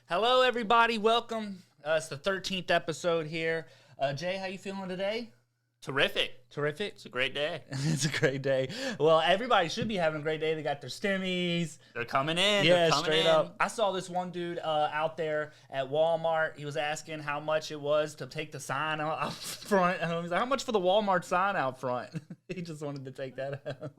Hello, everybody. Welcome. It's the 13th episode here. Jay, how you feeling today? Terrific. Terrific? It's a great day. It's a great day. Well, everybody should be having a great day. They got their stimmies. They're coming in. Yeah, They're coming straight in. up. I saw this one dude out there at Walmart. He was asking how much it was to take the sign out front. And I was like, how much for the Walmart sign out front? He just wanted to take that out.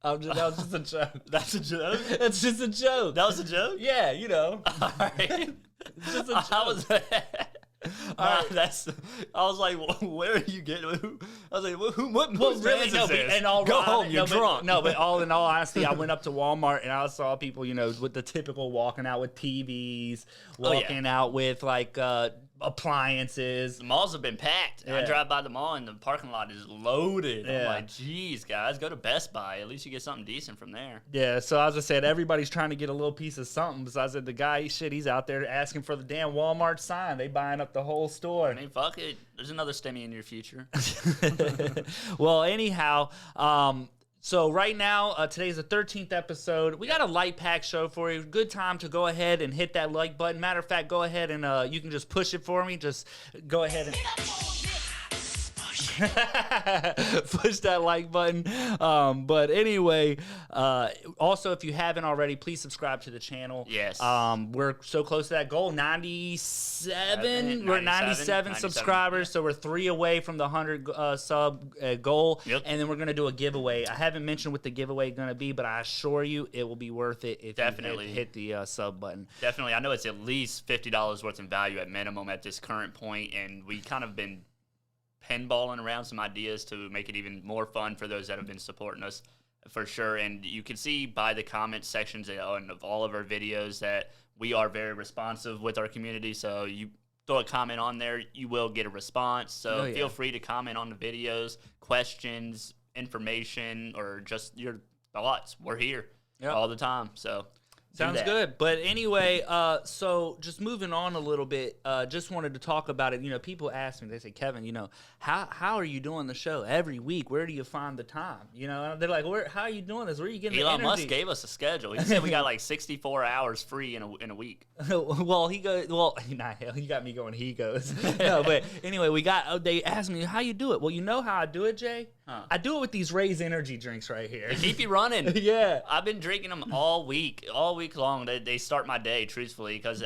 That was just a joke. That's a joke? That's just a joke. That was a joke? Yeah, you know. All right. It's just a joke. How was that? I was like, well, where are you getting? I was like, what really? No, this? And all Go right, home, you're drunk. But all in all honesty, I went up to Walmart and I saw people, you know, with the typical walking out with TVs, walking out with like appliances. The malls have been packed. Yeah. I drive by the mall and the parking lot is loaded. Yeah. I'm like, geez, guys, go to Best Buy. At least you get something decent from there. Yeah, so as I said, everybody's trying to get a little piece of something. Besides that, the guy, he's out there asking for the damn Walmart sign. They buying up the whole store. I mean, fuck it. There's another stimmy in your future. Well, anyhow, so right now, today's the 13th episode. We got a light pack show for you. Good time to go ahead and hit that like button. Matter of fact, go ahead and you can just push it for me. Just go ahead and push that like button. But anyway, also, if you haven't already, please subscribe to the channel. Yes. We're so close to that goal. 97. We're 97 subscribers, so we're 3 away from the 100 sub goal. Yep. And then we're gonna do a giveaway. I haven't mentioned what the giveaway is gonna be, but I assure you it will be worth it if Definitely. you hit the sub button. Definitely. I know it's at least $50 worth in value at minimum at this current point, and we kind of been pinballing around some ideas to make it even more fun for those that have been supporting us for sure. And you can see by the comment sections of all of our videos that we are very responsive with our community. So you throw a comment on there, you will get a response. So feel free to comment on the videos, questions, information, or just your thoughts. We're here all the time. So sounds good. But anyway, so just moving on a little bit, just wanted to talk about it. You know, people ask me, they say, Kevin, you know, how are you doing the show every week? Where do you find the time? You know, and they're like, how are you doing this? Where are you getting the energy? Elon Musk gave us a schedule. He said we got like 64 hours free in a week. Well, he goes, nah, you got me going, he goes. No, but anyway, they asked me, how you do it? Well, you know how I do it, Jay? I do it with these Raise energy drinks right here. They keep you running. Yeah. I've been drinking them all week long. They start my day, truthfully, because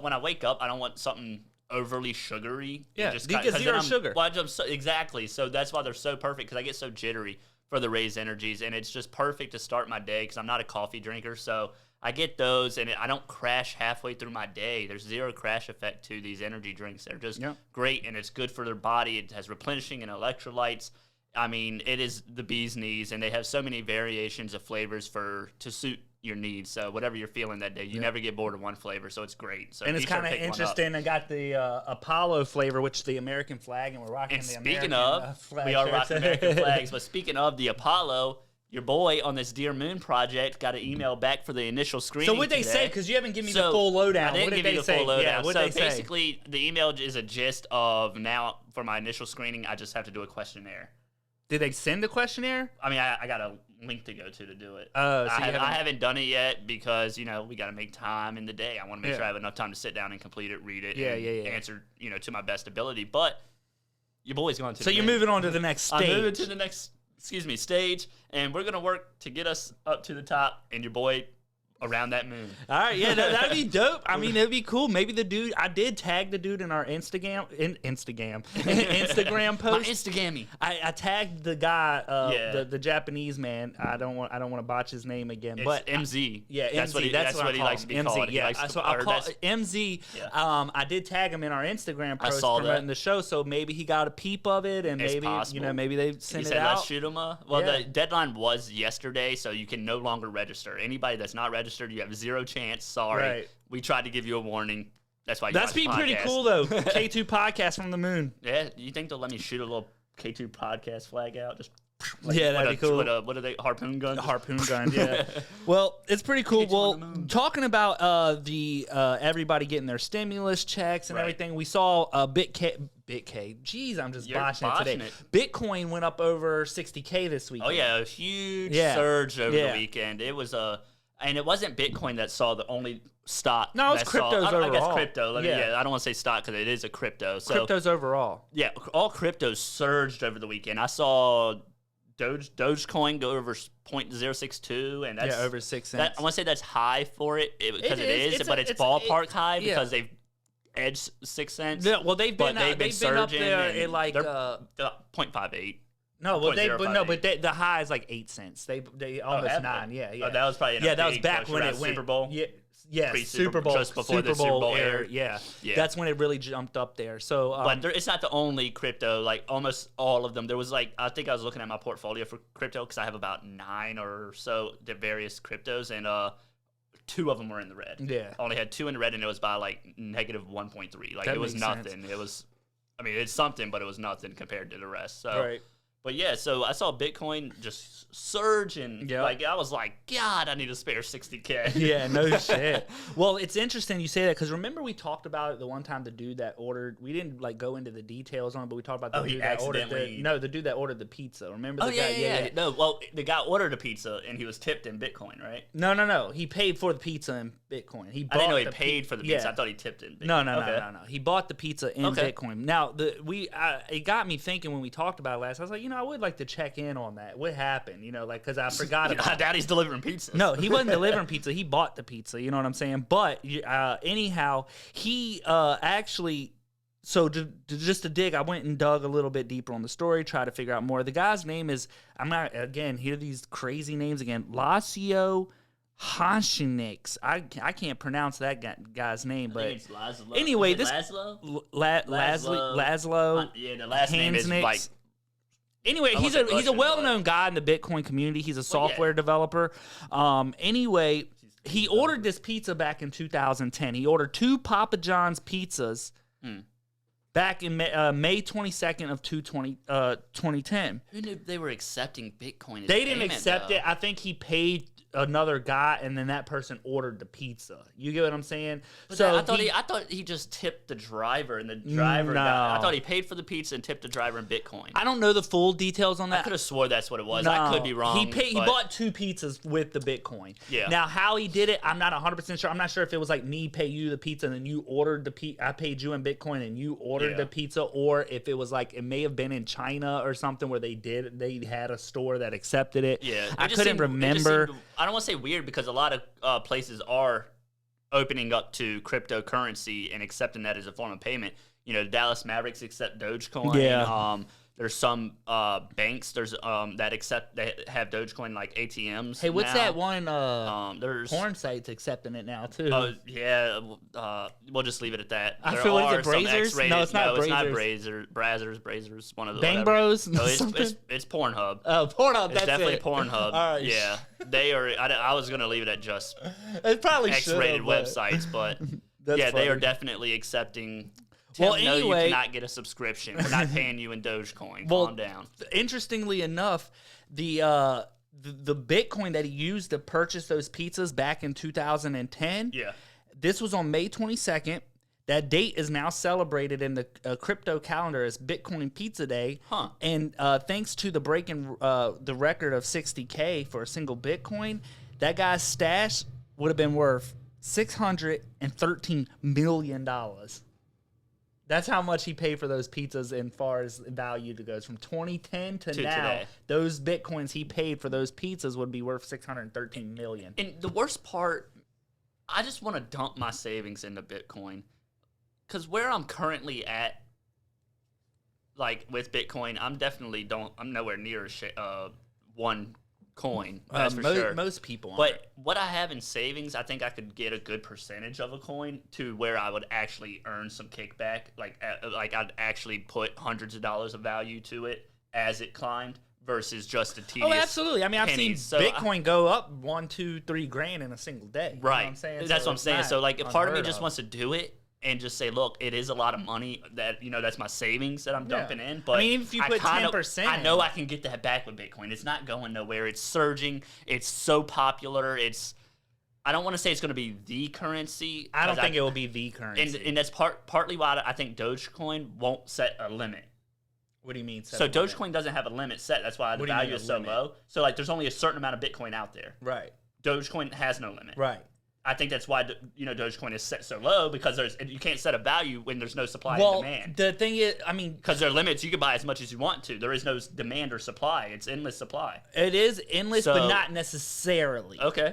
when I wake up, I don't want something overly sugary. Yeah, you get zero sugar. Well, exactly. So that's why they're so perfect, because I get so jittery for the Raise energies, and it's just perfect to start my day because I'm not a coffee drinker. So I get those, and I don't crash halfway through my day. There's zero crash effect to these energy drinks. They're just great, and it's good for their body. It has replenishing and electrolytes. I mean, it is the bee's knees, and they have so many variations of flavors to suit your needs. So whatever you're feeling that day, you never get bored of one flavor, so it's great. So and it's kind of interesting. I got the Apollo flavor, which is the American flag, and we're rocking the American flag. We are rocking American flags. But speaking of the Apollo, your boy on this Dear Moon project got an email back for the initial screening. So what'd they say? Because you haven't given me the full lowdown. I didn't give you the full lowdown. Yeah, what'd they say? Basically, the email is a gist of now for my initial screening, I just have to do a questionnaire. Did they send a questionnaire? I mean, I got a link to go to do it. So I haven't done it yet because, you know, we got to make time in the day. I want to make sure I have enough time to sit down and complete it, read it, and answer, you know, to my best ability. But your boy's going to So you're moving on to the next stage. I'm moving to the next, stage, and we're going to work to get us up to the top, and your boy around that moon. All right, yeah, that'd be dope. I mean, it'd be cool. Maybe the dude, I did tag the dude in our Instagram post. My Instagammy. I tagged the guy, the Japanese man. I don't want to botch his name again, but MZ. That's what he likes to be called. Yeah, so I'll call MZ. Yeah. I did tag him in our Instagram post promoting the show, so maybe he got a peep of it, and maybe maybe they sent it out. Let's shoot him the deadline was yesterday, so you can no longer register. Anybody that's not registered, you have zero chance. Sorry. Right. We tried to give you a warning. That's why you That's be pretty cool, though. K2 podcast from the moon. Yeah. You think they'll let me shoot a little K2 podcast flag out? Just that'd be cool. What are they? Harpoon guns? Harpoon guns, yeah. Well, it's pretty cool. Well, talking about everybody getting their stimulus checks and everything, we saw BitK. Jeez, I'm just botching it today. Bitcoin went up over 60K this week. Oh, yeah. A huge surge over the weekend. It was And it wasn't Bitcoin that saw the only stock. No, it's cryptos overall. I guess crypto. Yeah. I don't want to say stock because it is a crypto. So Cryptos overall. yeah, all cryptos surged over the weekend. I saw Dogecoin go over 0.062, and that's over 6 cents. I want to say that's high for it because it is, but it's ballpark high because they've edged 6 cents. Yeah, well, they've been surging up there at like they're 0.58. No, well, the high is like 8 cents. They almost 9. Yeah. Oh, that was probably that was back when it went Super Bowl. Yeah, Super Bowl, just before the Super Bowl aired. Yeah, that's when it really jumped up there. So, but it's not the only crypto. Like almost all of them. There was like I think I was looking at my portfolio for crypto because I have about 9 or so the various cryptos, and 2 of them were in the red. Yeah, I only had 2 in the red, and it was by like negative 1.3. Like that it was nothing. Sense. It was, I mean, it's something, but it was nothing compared to the rest. So. Right. But yeah, so I saw Bitcoin just surge, and like I was like, God, I need to spare $60K. Yeah, no shit. Well, it's interesting you say that because remember we talked about it the one time the dude that ordered. We didn't like go into the details on it, but we talked about the dude that ordered the dude that ordered the pizza. Remember? The guy? Yeah. No, well, the guy ordered a pizza and he was tipped in Bitcoin, right? No. He paid for the pizza in Bitcoin. I didn't know he paid for the pizza. I thought he tipped in Bitcoin. No. He bought the pizza in Bitcoin. Now it got me thinking when we talked about it last. I was like, I would like to check in on that. What happened? Because I forgot about Daddy's delivering pizza. No, he wasn't delivering pizza. He bought the pizza. You know what I'm saying? But anyhow, he actually. So just to dig, I went and dug a little bit deeper on the story, try to figure out more. The guy's name is hear these crazy names again. Lasio Hashinix. I can't pronounce that guy's name, but it's Laszlo. Anyway, this Laszlo. Laszlo. Yeah, the last name is like. Anyway, he's a well-known guy in the Bitcoin community. He's a software developer. Anyway, he ordered this pizza back in 2010. He ordered 2 Papa John's pizzas back in May 22nd of 2010. Who knew they were accepting Bitcoin? They didn't accept it. I think he paid another guy, and then that person ordered the pizza. You get what I'm saying? But so I thought he just tipped the driver, and the driver. I thought he paid for the pizza and tipped the driver in Bitcoin. I don't know the full details on that. I could have swore that's what it was. I could be wrong. He bought 2 pizzas with the Bitcoin. Yeah. Now how he did it, I'm not 100% sure. I'm not sure if it was like me pay you the pizza and then you ordered the pizza. I paid you in Bitcoin and you ordered the pizza, or if it was like it may have been in China or something where they had a store that accepted it. Yeah. I couldn't remember. I don't want to say weird because a lot of places are opening up to cryptocurrency and accepting that as a form of payment. Dallas Mavericks accept Dogecoin. Yeah. There's some banks that have Dogecoin like ATMs. Hey, what's now. that one? There's porn sites accepting it now too. Oh yeah, we'll just leave it at that. I feel like it's Brazers. No, it's not Brazers. It's not Brazzers. One of the Bang Bros. No, it's Pornhub. Oh, Pornhub. It's definitely Pornhub. All right. Yeah, they are. I was gonna leave it at just it probably X-rated websites, but yeah, funny. They are definitely accepting. Well, anyway, anyway, you cannot get a subscription. We're not paying you in Dogecoin. Calm down. Interestingly enough, the Bitcoin that he used to purchase those pizzas back in 2010, this was on May 22nd. That date is now celebrated in the crypto calendar as Bitcoin Pizza Day. Huh. And thanks to the breaking the record of $60K for a single Bitcoin, that guy's stash would have been worth $613 million. That's how much he paid for those pizzas as far as value goes. From 2010 to now, today. Those Bitcoins he paid for those pizzas would be worth $613 million. And the worst part, I just want to dump my savings into Bitcoin. Because where I'm currently at, like with Bitcoin, I'm nowhere near one coin. That's for sure. Most people aren't. But what I have in savings, I think I could get a good percentage of a coin to where I would actually earn some kickback. Like I'd actually put hundreds of dollars of value to it as it climbed versus just a tedious. Oh, absolutely. I mean, I've seen Bitcoin go up 1, 2, 3 grand in a single day. Right. You know what I'm saying? That's what I'm saying. So like, part of me just of. wants to do it and just say, look, it is a lot of money that, that's my savings that I'm dumping in. But I mean, if you put 10%. I know I can get that back with Bitcoin. It's not going nowhere. It's surging. It's so popular. I don't want to say it's going to be the currency. I don't think it will be the currency. And that's partly why I think Dogecoin won't set a limit. What do you mean? So Dogecoin doesn't have a limit set. That's why the value is so low. So like, there's only a certain amount of Bitcoin out there. Right. Dogecoin has no limit. Right. I think that's why Dogecoin is set so low, because you can't set a value when there's no supply Well, and demand. the thing is, I mean, Because there are limits, you can buy as much as you want to. There is no demand or supply. It's endless supply. it is endless, So- but not necessarily. Okay.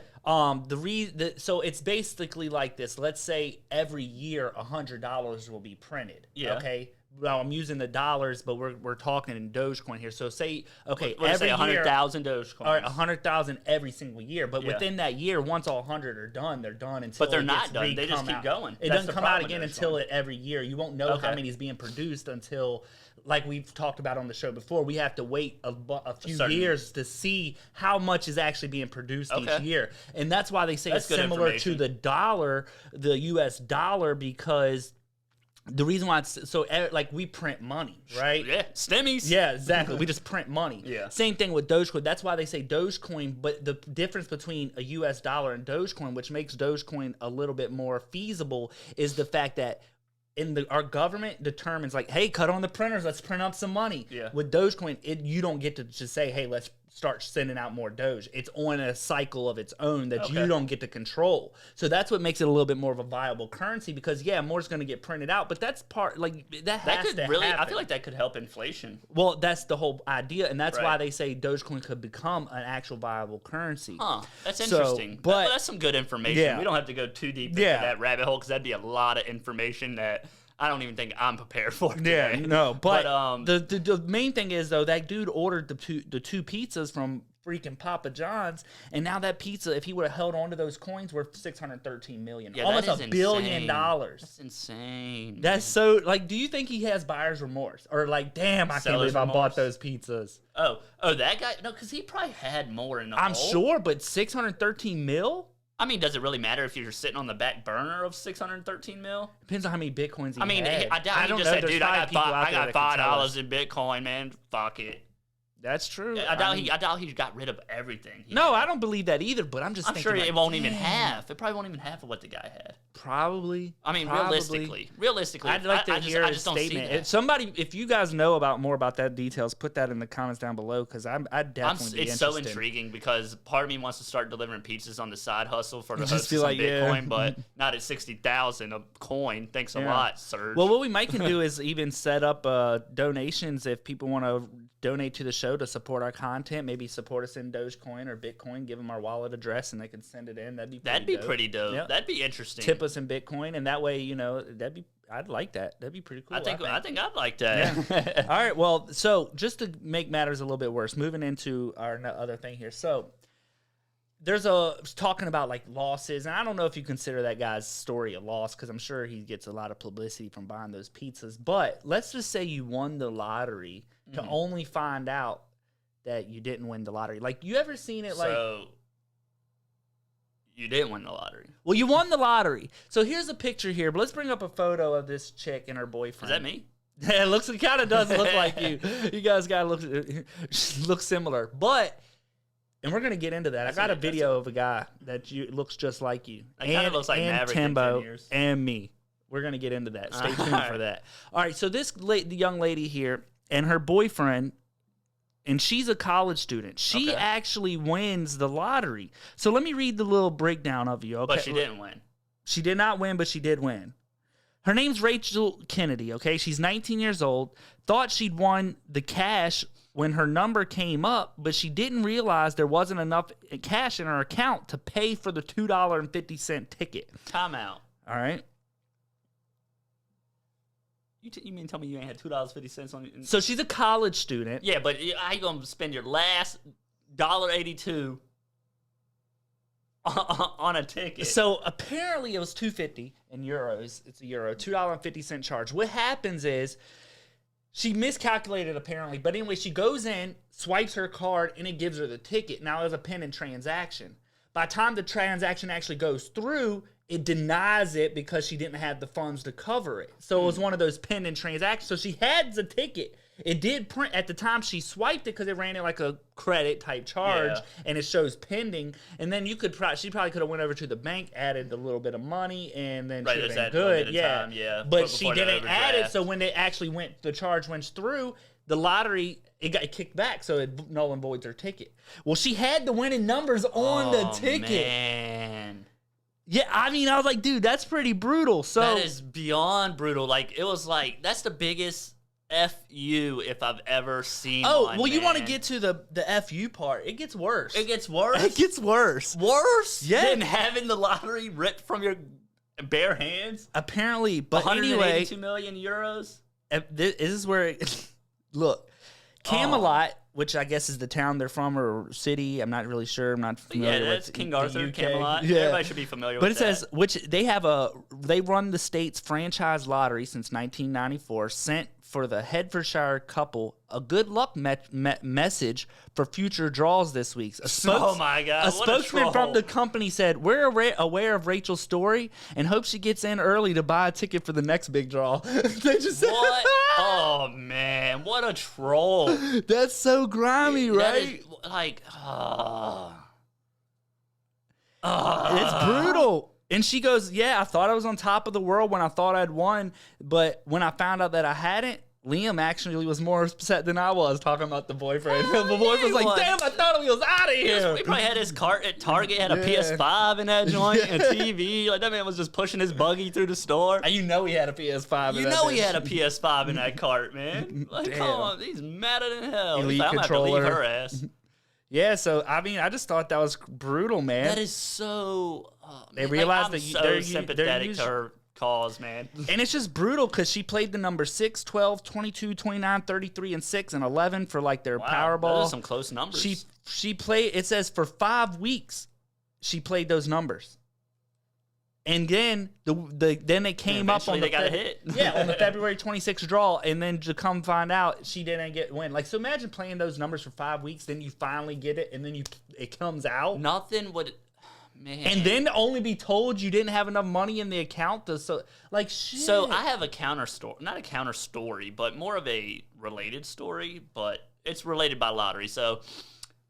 So it's basically like this. Let's say every year $100 will be printed. Yeah. Okay. Well, I'm using the dollars, but we're talking in Dogecoin here. So say Let's every say year, 100,000 Dogecoins. all right, 100,000 every single year. But Yeah. within that year, once all 100 are done, they're done until. But they're it not gets done. They just re-come keep out. going. It That's doesn't the come out problem again with until Dogecoin. every year. You won't know how Okay. many is being produced until, like we've talked about on the show before, we have to wait a few certain- years to see how much is actually being produced each Okay. year. And that's why they say That's it's good similar to information. the dollar, the US dollar, because the reason why it's so, like, we print money, right? Yeah, stimmies. Yeah, exactly. We just print money. Yeah. Same thing with Dogecoin. That's why they say Dogecoin, but the difference between a US dollar and Dogecoin, which makes Dogecoin a little bit more feasible, is the fact that our government determines, like, hey, cut on the printers, let's print up some money. Yeah. With Dogecoin, you don't get to just say, hey, let's start sending out more Doge. It's on a cycle of its own that you Okay. don't get to control. So that's what makes it a little bit more of a viable currency, because more's going to get printed out, but that's part, like, that That has could to really, I happen. feel like that could help inflation. Well, that's the whole idea, and that's why Right. they say Dogecoin could become an actual viable currency. Huh. That's So, interesting. but- That's some good information. Yeah. We don't have to go too deep into Yeah. that rabbit hole, because that'd be a lot of information that I don't even think I'm prepared for today. Yeah, no, but, But, the main thing is, though, that dude ordered the two pizzas from freaking Papa John's, and now that pizza, if he would have held on to those coins, worth $613 million, Yeah, almost that is $1 billion. insane. That's insane. That's so, like, do you think he has buyer's remorse, or like, damn, I can't Seller's believe I bought remorse? those pizzas? Oh, that guy? No, because he probably had more in the I'm hole. sure, but 613 mil I mean, does it really matter if you're sitting on the back burner of 613 mil? depends on how many bitcoins he I mean, had. I doubt he don't just know. said, There's dude, probably I people out there got that can tell us. $5 in Bitcoin, man. Fuck it. That's true. I doubt he got rid of everything. No, I don't believe that either. But I'm just I'm thinking, sure like, it won't even damn. half. It probably won't even half of what the guy had. Probably. I mean, Probably. realistically, I'd like to hear I his just don't see statement. that. If somebody, if you guys know more about that details, put that in the comments down below, because I'd definitely be It's interested. so intriguing, because part of me wants to start delivering pizzas on the side hustle for the Just host feel of some like, yeah. Bitcoin, but not at 60,000 a coin. Thanks a Yeah. lot, Serge. Well, what we might can do is even set up donations if people want to donate to the show to support our content. Maybe support us in Dogecoin or Bitcoin. Give them our wallet address and they can send it in. That'd be pretty dope. Yep. That'd be interesting. Tip us in Bitcoin, and that way, I'd like that. That'd be pretty cool. I think I'd like that. Yeah. All right. Well, so just to make matters a little bit worse, moving into our other thing here. So there's talking about like losses, and I don't know if you consider that guy's story a loss, because I'm sure he gets a lot of publicity from buying those pizzas. But let's just say you won the lottery to only find out that you didn't win the lottery. Like, you ever seen it? Like, So you didn't win the lottery. well, you won the lottery. So here's a picture here, but let's bring up a photo of this chick and her boyfriend. Is that me? It kind of does look like you. You guys gotta look similar, and we're gonna get into that. I got a video of a guy that looks just like you, It kinda looks like and Maverick in 10 Timbo years. and me. We're gonna get into that. Stay tuned for Alright. that. All right, so the young lady here and her boyfriend, and she's a college student. She Okay. actually wins the lottery. So let me read the little breakdown of you. Okay, But she didn't win. she did not win, but she did win. Her name's Rachel Kennedy, okay? She's 19 years old. Thought she'd won the cash when her number came up, but she didn't realize there wasn't enough cash in her account to pay for the $2.50 ticket. Timeout. All right? You mean tell me you ain't had $2.50 on it? So she's a college student. Yeah, but how you gonna spend your last $1.82 on a ticket? So apparently it was $2.50 in euros. It's a euro, $2.50 charge. What happens is she miscalculated apparently, but anyway, she goes in, swipes her card, and it gives her the ticket. Now there's a pending transaction. By the time the transaction actually goes through, it denies it because she didn't have the funds to cover it. So it was one of those pending transactions. So she had the ticket. It did print at the time she swiped it because it ran it like a credit type charge, Yeah. and it shows pending. And then she probably could have went over to the bank, added a little bit of money, and then Right, she there's been that little good. bit of Yeah, time, yeah, But before she the didn't add it. overdraft. So when it actually the charge went through, the lottery, it got kicked back, so it null and voids her ticket. Well, she had the winning numbers on the ticket. Man. Yeah, I mean, I was like, dude, that's pretty brutal. So That is beyond brutal. Like, it was like, that's the biggest FU if I've ever seen one, well, you want to man. get to the FU part. It gets worse. It gets worse? It gets worse. Worse? Yeah. Than having the lottery ripped from your bare hands? Apparently, but 182 anyway, million euros? this is where look, Camelot, which I guess is the town they're from or city. I'm not really sure. I'm not familiar Yeah, with that's King the Arthur, UK. Camelot. Yeah. Everybody should be familiar But with it that. says they run the state's franchise lottery since 1994. Sent for the Hertfordshire couple a good luck message for future draws this week. Oh my God! A what spokesman troll. from the company said, "We're aware of Rachel's story and hope she gets in early to buy a ticket for the next big draw." They just said, What? Oh man, what a troll! that's so grimy, That right? is, like, It's brutal. And she goes, yeah, I thought I was on top of the world when I thought I'd won. But when I found out that I hadn't, Liam actually was more upset than I was talking about the boyfriend. The boyfriend's like, was. damn, I thought he was out of here. He probably had his cart at Target, had a PS5 in that joint, and a TV. Like, that man was just pushing his buggy through the store. And you know he had a PS5. You know he had a PS5 in that cart, man. Like, Damn. come on, he's madder than hell. Elite He's like, I'm gonna have to leave controller. her ass. Yeah, so, I mean, I just thought that was brutal, man. That is so. They man, realize I'm that so they're sympathetic to her cause, man. And it's just brutal because she played the number 6, 12, 22, 29, 33, and 6, and 11 for, like, their Wow, Powerball. those are some close numbers. She played, it says for 5 weeks, she played those numbers. And then then they came up on Eventually they got a hit. Yeah, on the February 26th draw, and then to come find out she didn't win. Like, so imagine playing those numbers for 5 weeks, then you finally get it, and then it comes out. Nothing would, man. And then to only be told you didn't have enough money in the account shit. So I have a counter story, not a counter story, but more of a related story, but it's related by lottery. So,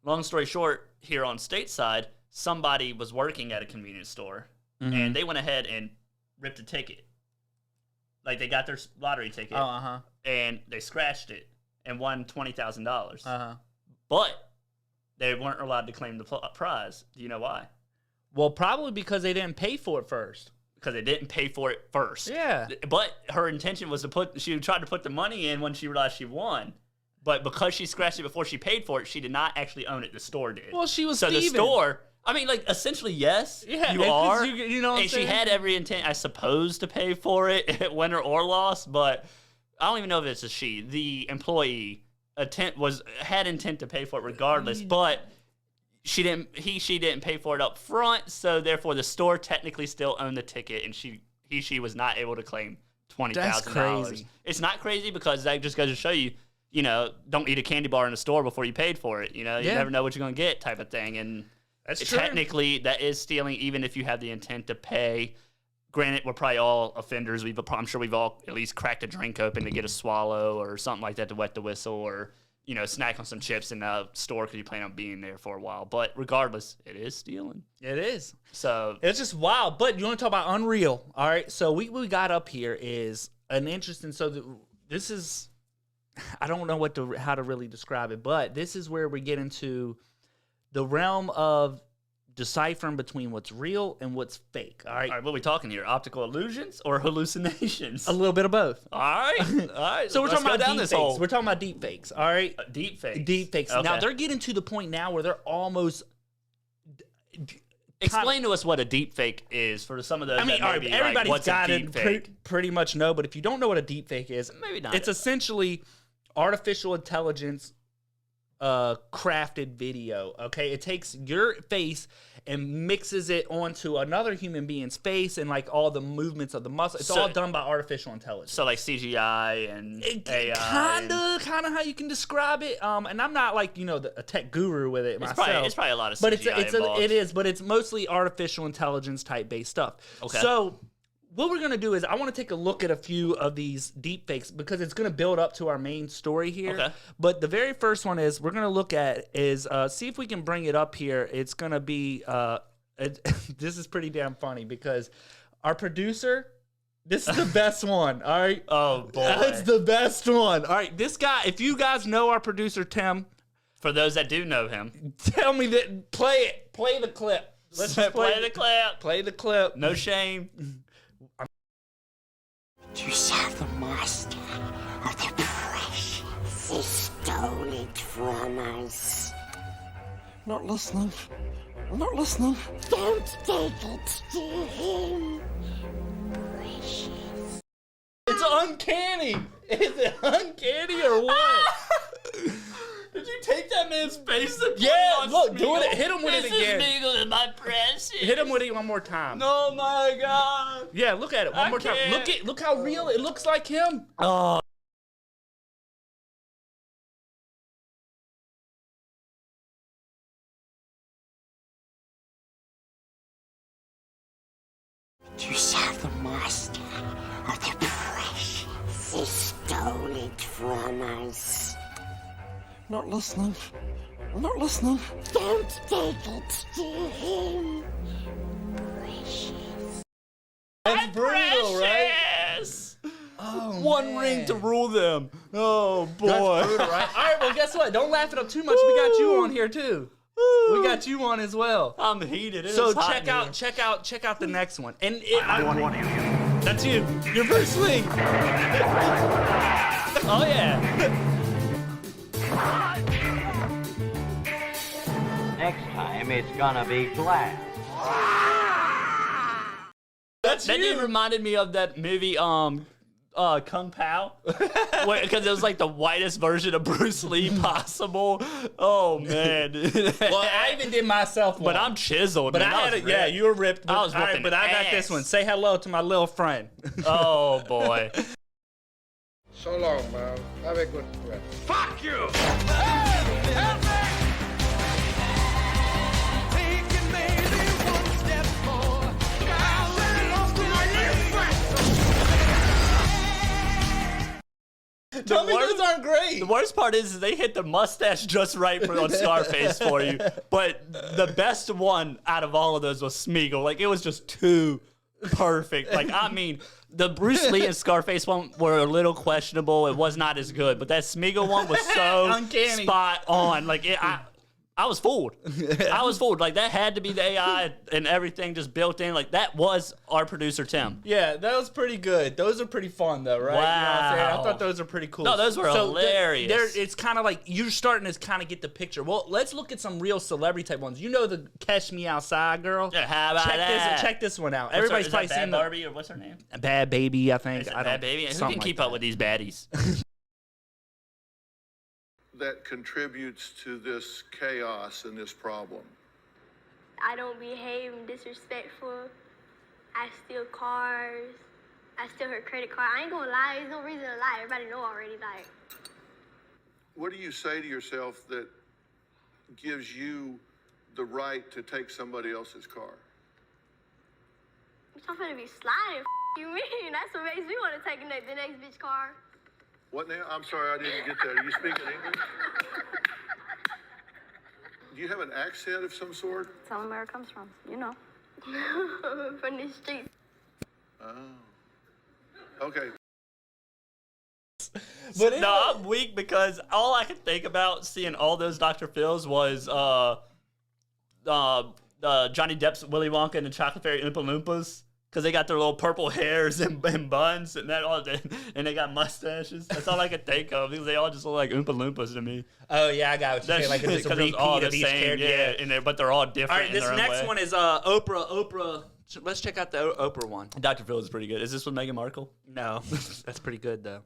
long story short, here on stateside, somebody was working at a convenience store, and they went ahead and ripped a ticket. Like, they got their lottery ticket, and they scratched it and won $20,000. But they weren't allowed to claim the prize. Do you know why? Well, probably because they didn't pay for it first. Because they didn't pay for it first. Yeah. But her intention was she tried to put the money in when she realized she won. But because she scratched it before she paid for it, she did not actually own it. The store did. Well, she was So the thieving. store, I mean, like, essentially, yes, Yeah, you are. you know what I'm and saying? she had every intent, I suppose, to pay for it, winner or loss. But I don't even know if it's a she. The employee had intent to pay for it regardless, but she didn't pay for it up front, so therefore the store technically still owned the ticket, and she was not able to claim $20,000. That's crazy. It's not crazy because that just goes to show you, don't eat a candy bar in the store before you paid for it. You never know what you're gonna get, type of thing. And That's true. technically that is stealing, even if you have the intent to pay. Granted, we're probably all offenders. I'm sure we've all at least cracked a drink open to get a swallow or something like that to wet the whistle, or snack on some chips in a store because you plan on being there for a while. But regardless, it is stealing. It is. So It's just wild. But you want to talk about unreal, all right? So what we got up here is an interesting. So this is, I don't know how to really describe it, but this is where we get into the realm of deciphering between what's real and what's fake. All right. All right, what are we talking here? Optical illusions or hallucinations? A little bit of both. All right. All right. So we're talking about down deep this fakes. hole. We're talking about deep fakes. All right. Deep fakes. Deep fakes. Okay. Now they're getting to the point now where they're almost. Explain to us what a deep fake is for some of those. I mean, that all may right, be like, everybody's what's got a it deep fake? pretty much know, but if you don't know what a deep fake is, Maybe not. It's essentially artificial intelligence crafted video. Okay, it takes your face and mixes it onto another human being's face, and like all the movements of the muscle. It's all done by artificial intelligence. So like CGI and AI. Kind of how you can describe it. And I'm not like a tech guru with it myself. It's probably a lot of CGI but involved. but it's mostly artificial intelligence type based stuff. Okay. So what we're going to do is I want to take a look at a few of these deep fakes because it's going to build up to our main story here. Okay. But the very first one we're going to look at is see if we can bring it up here. It's going to be this is pretty damn funny because our producer This is the best one, all right? Oh, boy. It's the best one. All right, this guy, if you guys know our producer, Tim. For those that do know him. Tell me that, play it. Play the clip. Let's just play the clip. Play the clip. No shame. To serve the master of the precious, he stole it from us. Not listening. I'm not listening. Don't take it to him. Precious. It's uncanny. Is it uncanny or what? Did you take that man's face? Yeah, look, do it. Hit him with it again. This is Smeagol, my precious. Hit him with it one more time. Oh my God. Yeah, look at it one more time. Look how real it looks like him. Oh. To serve the master of the precious, he stole it from us. Not listening. I'm not listening. Don't take it to him. Precious. That's brutal, right? Oh, One ring to rule them. Oh boy. That's brutal, right? All right, well, guess what? Don't laugh it up too much. We got you on here too. We got you on as well. I'm heated. So check out the next one. And that's you. You're Bruce Lee. Oh yeah. Next time, it's gonna be glass. That's That you. dude reminded me of that movie, Kung Pao, because it was like the whitest version of Bruce Lee possible. Oh man. Well, I even did myself one. But I'm chiseled. But man. I had it. Yeah, you were ripped. But, I was all right, whooping but I got this ass. one. Say hello to my little friend. Oh boy. So long, man. Have a good rest. Fuck you! Hey, help me! Taking maybe one step more. I really lost my Tell me those aren't great. The worst part is they hit the mustache just right on Scarface for you. But the best one out of all of those was Smeagol. Like, it was just too perfect. Like, I mean, the Bruce Lee and Scarface one were a little questionable. It was not as good. But that Smeagol one was so Uncanny. spot on. Like, I was fooled. I was fooled. Like, that had to be the AI and everything just built in. Like, that was our producer, Tim. Yeah, that was pretty good. Those are pretty fun, though, right? You know what I'm saying? I Wow. thought those were pretty cool. No, those were hilarious. It's kind of like you're starting to kind of get the picture. Well, let's look at some real celebrity type ones. You know the Catch Me Outside girl? Yeah, how about that? Check this one out. What's Everybody's her, probably is that seen Bad Barbie or what's her name? the Bad Baby, I think. Is it I don't Bad Baby? Who something can keep like up with these baddies? that contributes to this chaos and this problem? I don't behave, I'm disrespectful. I steal cars. I steal her credit card. I ain't gonna lie, there's no reason to lie. Everybody know already, like. What do you say to yourself that gives you the right to take somebody else's car? I'm finna be sliding. You mean? That's what makes me want to take the next bitch car. What now? I'm sorry, I didn't get that. Are you speaking English? Do you have an accent of some sort? Tell them where it comes from, you know. From the street. Oh. Okay. But no, I'm weak because all I could think about seeing all those Dr. Phil's was Johnny Depp's Willy Wonka and the Chocolate Fairy Oompa Loompas. Because they got their little purple hairs and buns and and they got mustaches. That's all I could think of because they all just look like Oompa Loompas to me. Oh, yeah, I got what you're saying. Like, it's a repeat of each character. Yeah, but they're all different. All right, in this their own next way. one is Oprah. Let's check out the Oprah one. Dr. Phil is pretty good. Is this with Meghan Markle? No, that's pretty good, though.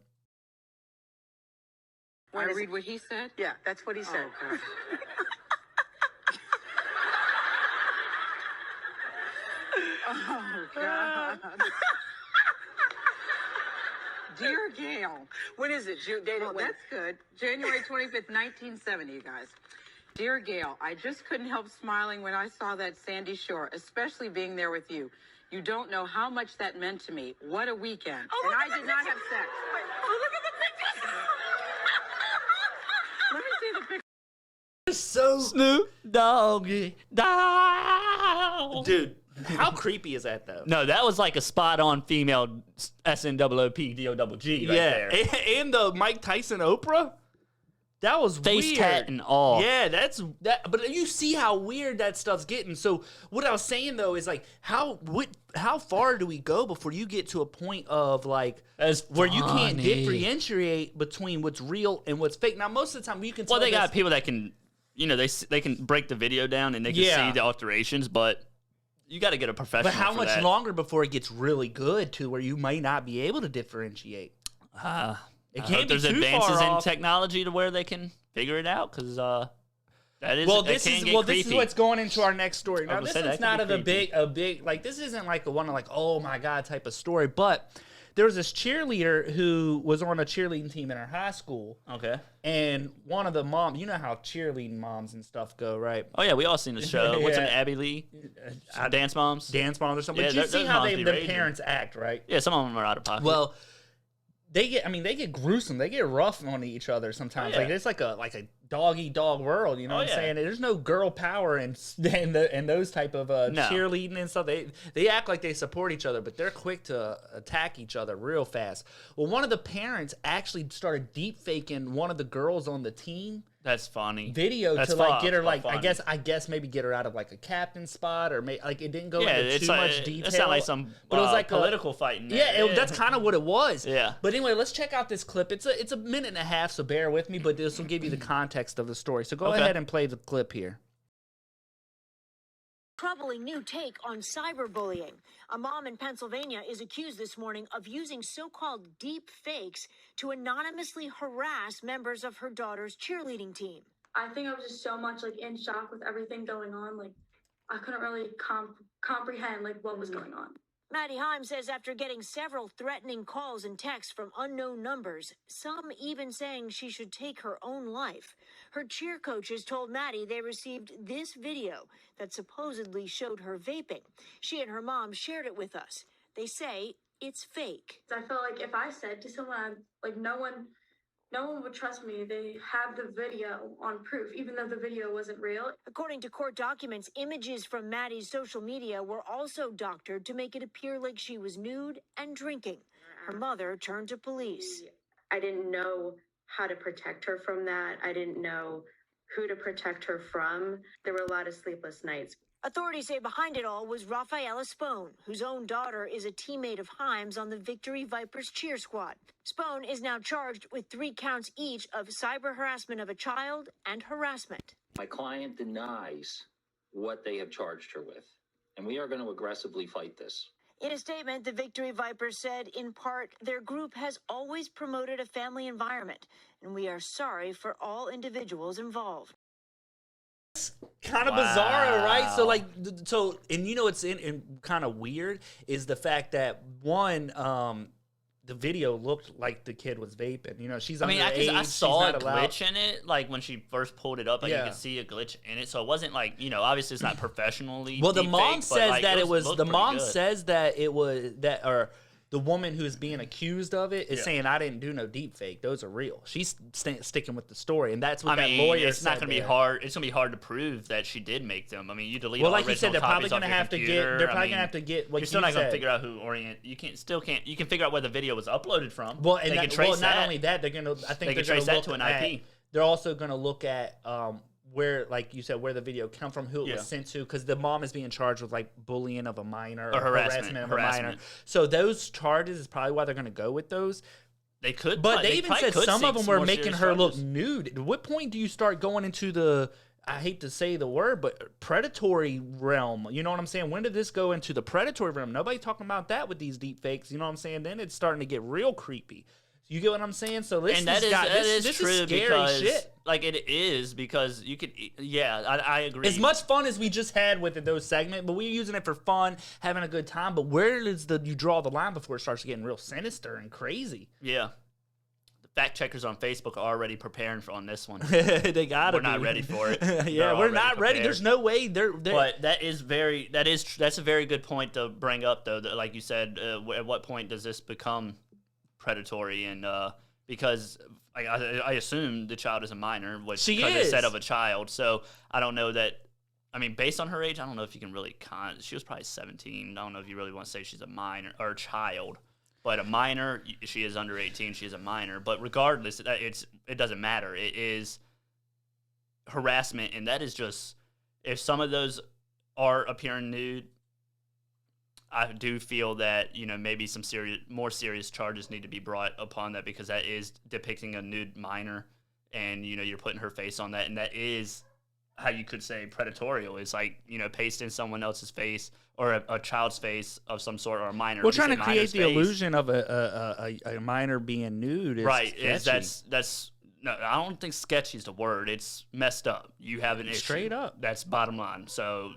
Want to read what he said? Yeah, that's what he said. Okay. Oh, God. Dear Gail. When is it? Well, that's good. January 25th, 1970, you guys. Dear Gail, I just couldn't help smiling when I saw that Sandy Shore, especially being there with you. You don't know how much that meant to me. What a weekend. Oh, and I did not have sex. Oh, look at the pictures. Let me see the picture. So Snoop Doggy Dogg. Dude, How creepy is that though? No, that was like a spot on female SNOOPDOGG right there. And the Mike Tyson Oprah. That was Face weird. tat and all. Yeah, that's that. But you see how weird that stuff's getting. So what I was saying though is like, how far do we go before you get to a point of like where you can't differentiate between what's real and what's fake? Now, most of the time you can. Well, they got people that can, they can break the video down and they can see the alterations, but you got to get a professional. But how for much that. longer before it gets really good to where you might not be able to differentiate? It can't be there's too advances far in off. technology to where they can figure it out because that is this is what's going into our next story. Now this is not a big like this isn't like a one of like oh my god type of story, but there was this cheerleader who was on a cheerleading team in our high school. Okay. And one of the moms, you know how cheerleading moms and stuff go, right? Oh yeah, we all seen the show. What's an Abby Lee? Dance moms. Dance moms or something. Yeah, but you see how moms be the raging. parents act, right? Yeah, some of them are out of pocket. Well, they get gruesome. They get rough on each other sometimes. Oh, yeah. Like it's like a dog eat dog world. You know what I'm saying? There's no girl power and those type of cheerleading and stuff. They act like they support each other, but they're quick to attack each other real fast. Well, one of the parents actually started deep faking one of the girls on the team. That's funny. Video to like get her like I guess maybe get her out of like a captain spot or like it didn't go into too much detail. It's not like some but it was like political fighting. That's kind of what it was. Yeah. But anyway, let's check out this clip. It's a minute and a half, so bear with me. But this will give you the context of the story. So go ahead and play the clip here. Troubling new take on cyberbullying. A mom in Pennsylvania is accused this morning of using so-called deep fakes to anonymously harass members of her daughter's cheerleading team. I think I was just so much like in shock with everything going on. Like I couldn't really comprehend like what was going on. Maddie Heim says after getting several threatening calls and texts from unknown numbers, some even saying she should take her own life, her cheer coaches told Maddie they received this video that supposedly showed her vaping. She and her mom shared it with us. They say it's fake. I felt like if I said to someone, like no one would trust me. They have the video on proof, even though the video wasn't real. According to court documents, images from Maddie's social media were also doctored to make it appear like she was nude and drinking. Her mother turned to police. I didn't know how to protect her from that. I didn't know who to protect her from. There were a lot of sleepless nights. Authorities say behind it all was Rafaela Spone, whose own daughter is a teammate of Himes on the Victory Vipers cheer squad. Spone is now charged with 3 counts each of cyber harassment of a child and harassment. My client denies what they have charged her with, and we are going to aggressively fight this. In a statement, the Victory Vipers said, in part, their group has always promoted a family environment, and we are sorry for all individuals involved. Kind of bizarre, right? So like, and you know what's in kind of weird is the fact that one, the video looked like the kid was vaping. You know, she's underage. I saw a she's not allowed. glitch in it, like when she first pulled it up, like you could see a glitch in it. So it wasn't like, obviously it's not professionally. Well, the mom deepfaked, says like, that it was. The pretty mom good. says that it was that, or the woman who's being accused of it is saying, "I didn't do no deep fake; those are real." She's sticking with the story, and that's what that lawyer it's said. not going to be hard. It's going to be hard to prove that she did make them. I mean, you delete all like you original said, they're probably copies off going to your have to computer. get. They're probably going to have to get. Like you're still not going to said. figure out who You can figure out where the video was uploaded from. Well, and they can trace not that. only that, they're going to. I think they they're can trace gonna that to an look IP. They're also going to look at where, like you said, where the video come from, who it was sent to, because the mom is being charged with like bullying of a minor or harassment of a minor. So those charges is probably why they're going to go with those. They could, but they even said some of them were making her look nude. At what point do you start going into the? I hate to say the word, but predatory realm. You know what I'm saying? When did this go into the predatory realm? Nobody talking about that with these deep fakes. You know what I'm saying? Then it's starting to get real creepy. You get what I'm saying? So this and that is this true is scary because, shit. like it is because you could, I agree. As much fun as we just had with those segments, but we're using it for fun, having a good time. But where does you draw the line before it starts getting real sinister and crazy? Yeah. Fact checkers on Facebook are already preparing on this one. They gotta. We're not ready for it. Yeah, we're not ready. There's no way. But that's a very good point to bring up, though. That, like you said, at what point does this become predatory? And because I assume the child is a minor, which she because is it said of a child. So I don't know that. I mean, based on her age, I don't know if you can really she was probably 17. I don't know if you really want to say she's a minor or a child. But a minor, she is under 18. She is a minor. But regardless, it doesn't matter. It is harassment, and that is just, if some of those are appearing nude, I do feel that, you know, maybe some more serious charges need to be brought upon that, because that is depicting a nude minor, and, you know, you're putting her face on that, and that is how you could say predatorial. It's like, you know, pasting someone else's face or a child's face of some sort, or a minor. Well, trying to create the illusion of a minor being nude is right. sketchy. That's no, I don't think sketchy is the word. It's messed up. You have an issue. Straight up. That's bottom line. So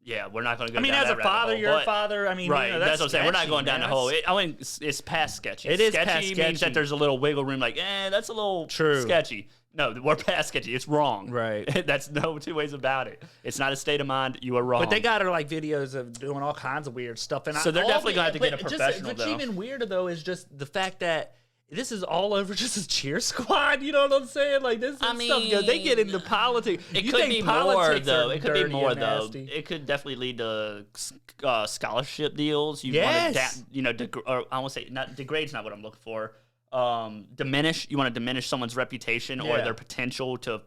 yeah, we're not going to go. I mean, down as a that father, hole, you're a father. I mean, right? you know, that's what I'm saying. We're not going down the sketchy, hole. man. I mean, it's past sketchy. It is sketchy past means sketchy. that there's a little wiggle room. Like, that's a little sketchy. No, we're past sketchy. It's wrong. Right. That's no two ways about it. It's not a state of mind. You are wrong. But they got her like videos of doing all kinds of weird stuff, and so they're definitely going to have to get a professional. What's even weirder though is just the fact that this is all over just a cheer squad. You know what I'm saying? Like this stuff. They get into politics. It You could think be more politics though. are It could be dirty more and though. nasty? It could definitely lead to scholarship deals. You Yes. want to, or I won't say not degrade's not what I'm looking for. Diminish. You want to diminish someone's reputation or their potential to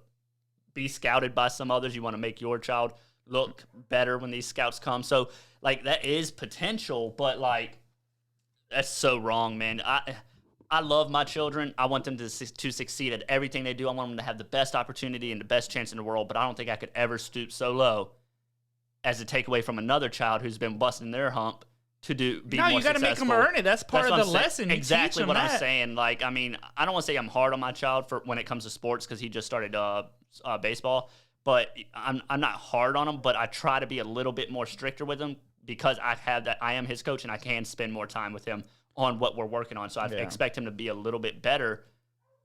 be scouted by some others. You want to make your child look better when these scouts come. So like that is potential, but like that's so wrong, man. I love my children. I want them to succeed at everything they do. I want them to have the best opportunity and the best chance in the world, but I don't think I could ever stoop so low as to take away from another child who's been busting their hump to be more successful. No, you got to make them earn it. That's part of the lesson. You exactly teach them what that. I'm saying. Like, I mean, I don't want to say I'm hard on my child for when it comes to sports because he just started baseball, but I'm not hard on him, but I try to be a little bit more stricter with him because I am his coach and I can spend more time with him on what we're working on. So I expect him to be a little bit better,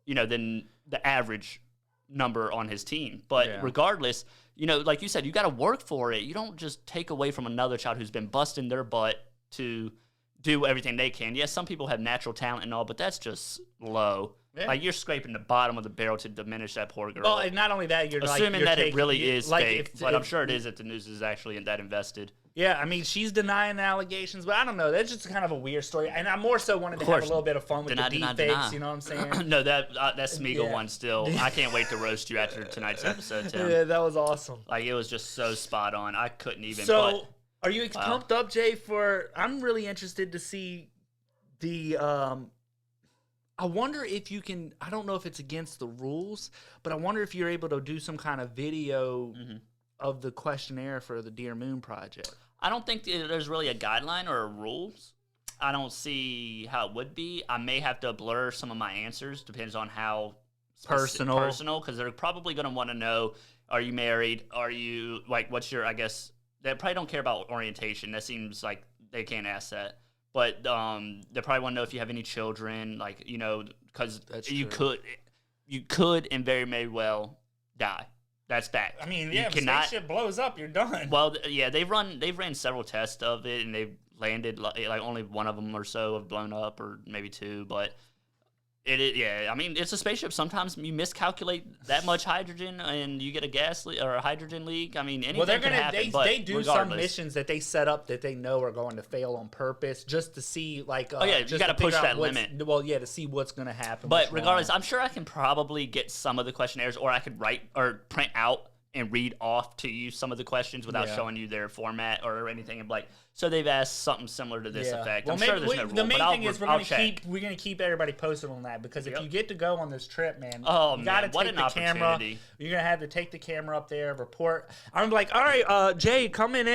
you know, than the average number on his team. But regardless, you know, like you said, you got to work for it. You don't just take away from another child who's been busting their butt to do everything they can. Yes, some people have natural talent and all, but that's just low. Yeah. Like, you're scraping the bottom of the barrel to diminish that poor girl. Well, and not only that, you're assuming like, that it really is like fake, but I'm sure it is if the news is actually that invested. Yeah, I mean, she's denying the allegations, but I don't know. That's just kind of a weird story. And I more so wanted to have a little bit of fun with the deep fakes, you know what I'm saying? No, that Smeagol one still. I can't wait to roast you after tonight's episode, Tim. Yeah, that was awesome. Like, it was just so spot on. I couldn't even. So, are you pumped up, Jay, I'm really interested to see the, I wonder if you can, I don't know if it's against the rules, but I wonder if you're able to do some kind of video of the questionnaire for the Dear Moon project. I don't think there's really a guideline or a rules. I don't see how it would be. I may have to blur some of my answers. Depends on how personal, because they're probably going to want to know, are you married? Are you, like, what's your, I guess, they probably don't care about orientation. That seems like they can't ask that. But they probably want to know if you have any children, like, you know, because you could and very may well die. That's fact. I mean, if spaceship blows up, you're done. Well, yeah, they've ran several tests of it, and they've landed like only one of them or so have blown up, or maybe two. But I mean, it's a spaceship. Sometimes you miscalculate that much hydrogen, and you get a gas leak or a hydrogen leak. I mean, anything can happen. They do some missions that they set up that they know are going to fail on purpose, just to see, like, you got to push that limit. Well, yeah, to see what's going to happen. But regardless, I'm sure I can probably get some of the questionnaires, or I could write or print out and read off to you some of the questions without showing you their format or anything. And like, so they've asked something similar to this effect. Well, I'm sure there's no rule, the main thing is we're gonna keep everybody posted on that, because if you get to go on this trip, man, you gotta take the camera. You're gonna have to take the camera up there, report. I'm like, all right, Jay, coming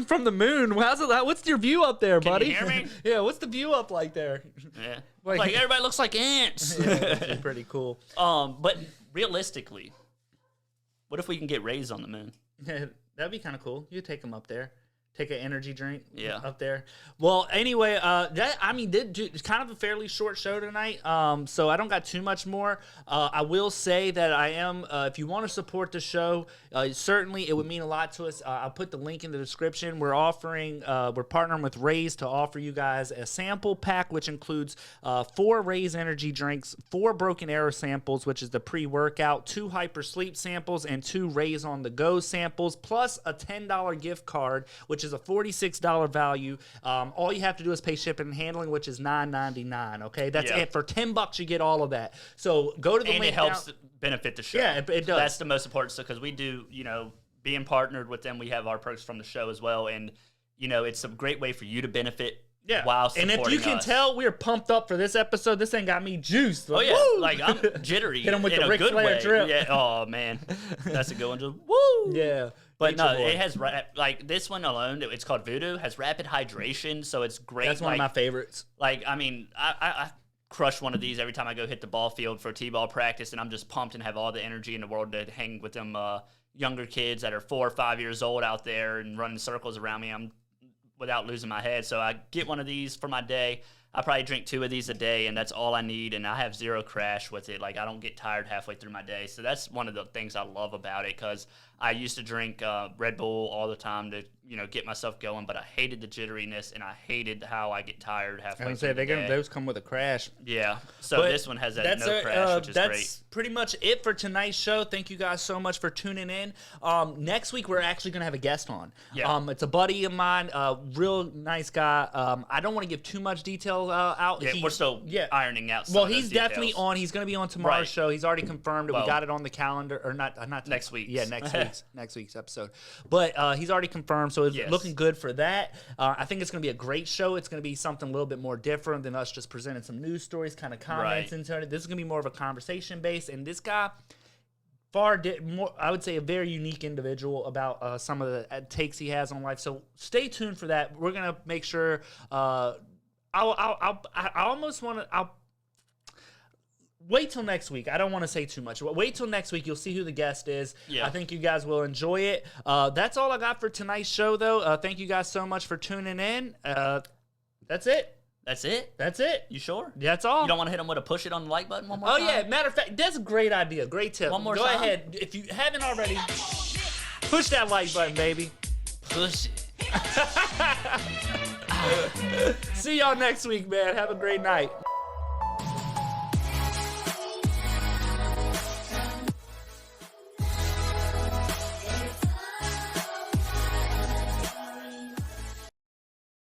from the moon. What's your view up there, buddy? Can you hear me? Yeah, what's the view up like there? Yeah, like everybody looks like ants. Yeah, pretty cool. But realistically, what if we can get rays on the moon? That'd be kind of cool. You take them up there. Take an energy drink Yeah. up there. Well, anyway, it's kind of a fairly short show tonight, so I don't got too much more. I will say that I am, if you want to support the show, certainly it would mean a lot to us. I'll put the link in the description. We're partnering with Raise to offer you guys a sample pack, which includes 4 Raise energy drinks, 4 Broken Arrow samples, which is the pre-workout, 2 Hyper Sleep samples, and 2 Raise on the Go samples, plus a $10 gift card, which is a $46 value. All you have to do is pay shipping and handling, which is $9.99. Okay, that's it. For $10, you get all of that. So go to the link. And it helps benefit the show. Yeah, it does. That's the most important stuff because we do, being partnered with them, we have our perks from the show as well, and it's a great way for you to benefit. Yeah, while supporting and if you can tell, we're pumped up for this episode. This thing got me juiced. Like, woo! Like I'm jittery. Hit him with in the a Ric good Flair way. drip. Yeah. Oh man, that's a good one. Just woo. Yeah. But no, it has like this one alone. It's called Voodoo. Has rapid hydration, so it's great. That's one of my favorites. Like I crush one of these every time I go hit the ball field for t-ball practice, and I'm just pumped and have all the energy in the world to hang with them younger kids that are 4 or 5 years old out there and running circles around me. I'm without losing my head. So I get one of these for my day. I probably drink 2 of these a day, and that's all I need, and I have zero crash with it. Like, I don't get tired halfway through my day. So that's one of the things I love about it, because I used to drink Red Bull all the time to, get myself going, but I hated the jitteriness, and I hated how I get tired halfway through the day. Those come with a crash. Yeah. So this one has that no crash, which is that's great. That's pretty much it for tonight's show. Thank you guys so much for tuning in. Next week, we're actually going to have a guest on. Yeah. It's a buddy of mine, real nice guy. I don't want to give too much detail out. Yeah, we're still ironing out some Well, of those he's definitely details. on. He's going to be on tomorrow's show. He's already confirmed it. Well, we got it on the calendar. Or not next week. Yeah, next week's episode. But he's already confirmed, so it's looking good for that. I think it's going to be a great show. It's going to be something a little bit more different than us just presenting some news stories, kind of comments into it. This is going to be more of a conversation base. And this guy, more, I would say, a very unique individual about some of the takes he has on life. So stay tuned for that. We're going to make sure. I almost want to. Wait till next week. I don't want to say too much. Wait till next week. You'll see who the guest is. Yeah. I think you guys will enjoy it. That's all I got for tonight's show, though. Thank you guys so much for tuning in. That's it. That's it? That's it. You sure? That's all. You don't want to hit them with a push it on the like button one more time? Oh, yeah. Matter of fact, that's a great idea. Great tip. One more Go time. ahead. If you haven't already, push that like button, baby. Push it. See y'all next week, man. Have a great night.